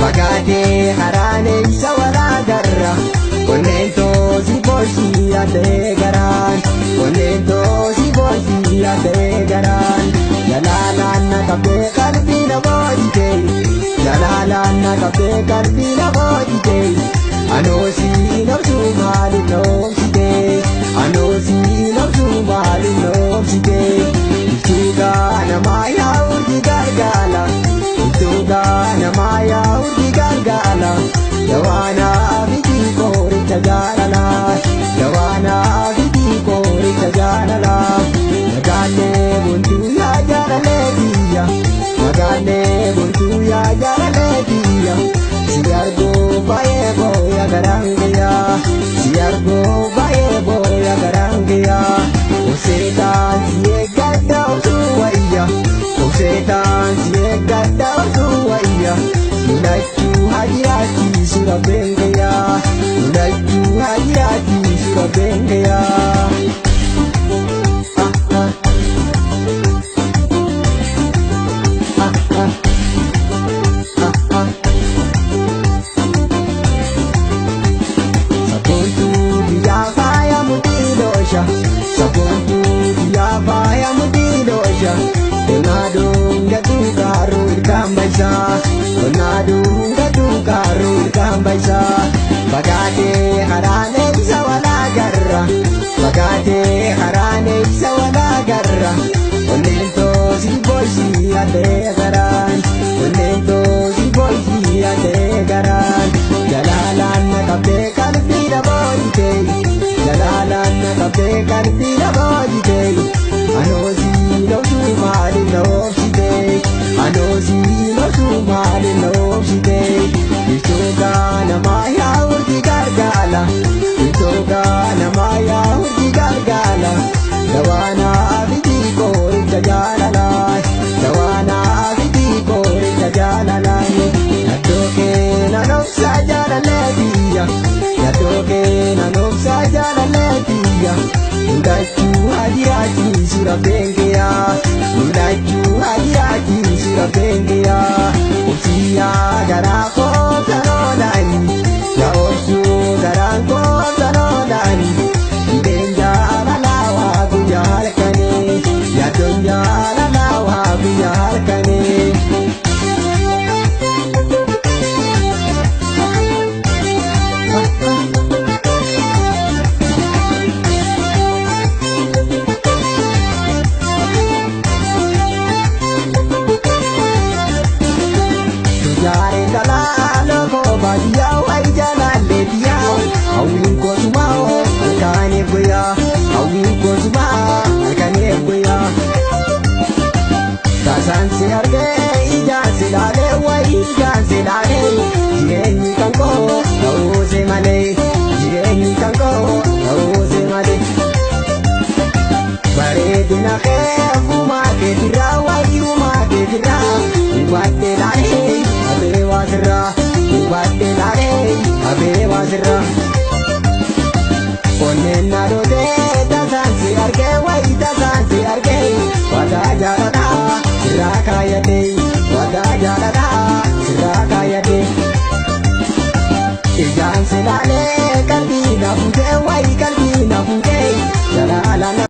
Fagaatee haraanee isa walaagarra onneen toosi boosii yaadee garaan onneen toosi boosii yaadee garaan jalaalaan na qabdee qalbii na boojitee jalaalaan na qabdee qalbii na boojitee anoosii nabsuu maaliif noomsitee anoosii nabsuu maaliif noomsitee ibsuugaa namaa yaa'uuti gargaala ibsuugaa namaa yaa'uuti gargaala dawaanaa fi kooricha jaalala dawaanaa fi kooricha jaalala magaalee buntuu yaa jaalalee biyya magaalee buntuu yaa jaalalee biyya si argoo baay'ee booya garangeyaa si argoo baay'ee booya garangeyaa oseetaan si eeggadda osoo wayya oseetaan si eeggadda osoo wayya lachuu hajiraachiisu rabbengeyaa lachuu hajiraachiisu rabbengeyaa. Sabontuu biyyaa faaya mudhii dhoosha Onaaduun gaduu kaaruu ilkaan baayisaa Onaaduun gaduu kaaruu ilkaan baayisaa Fagaatee haraanee isa walaagarra Fagaatee haraanee isa walaagarra onneen toosii boosii yaadee garaan onneen toosii boosii yaadee garaan jalaalaan na qabdee qalbii na boojitee jalaalaan na qabdee qalbii na boojitee anoosii nabsuu maaliif noomsitee anoosii nabsuu maaliif noomsitee ibsuugaa namaa yaa'uuti gargaala ibsuugaa namaa yaa'uuti gargaala dawaanaa fi kooricha jaalala dawaanaa fi kooricha jaalala yaddoo kee na noobsaa jaalalee biyya yaddoo kee na noobsaa jaalalee biyya lachuu hajiraachiisu rabbengeyaa lachuu hajiraachiisu rabbengeyaa obsiyaa garaa koomsan oolani yaa obsuu garaan koomsan oolani dhibeen jaalalaa waa guyyaa halkanee yaaddoon jaalalaa waa guyyaa halkanee. Saansi argee ijaansi laalee wayi ijaansi laalee jireenyi kan koo ta'uuse malee jireenyi kan koo ta'uuse malee bareedina kee fuumaa keetirraa wayyumaa keetirraa hubadhee laalee abee waasirraa hubadhee laalee abee waasirraa onneen na dhootee tasaansi argee wayi tasaansi argee wadaa jaaladhaa sirraa kaayatee wadaa jaaladhaa sirraa kaayatee ijaansi laalee qalbii na fuutee wayi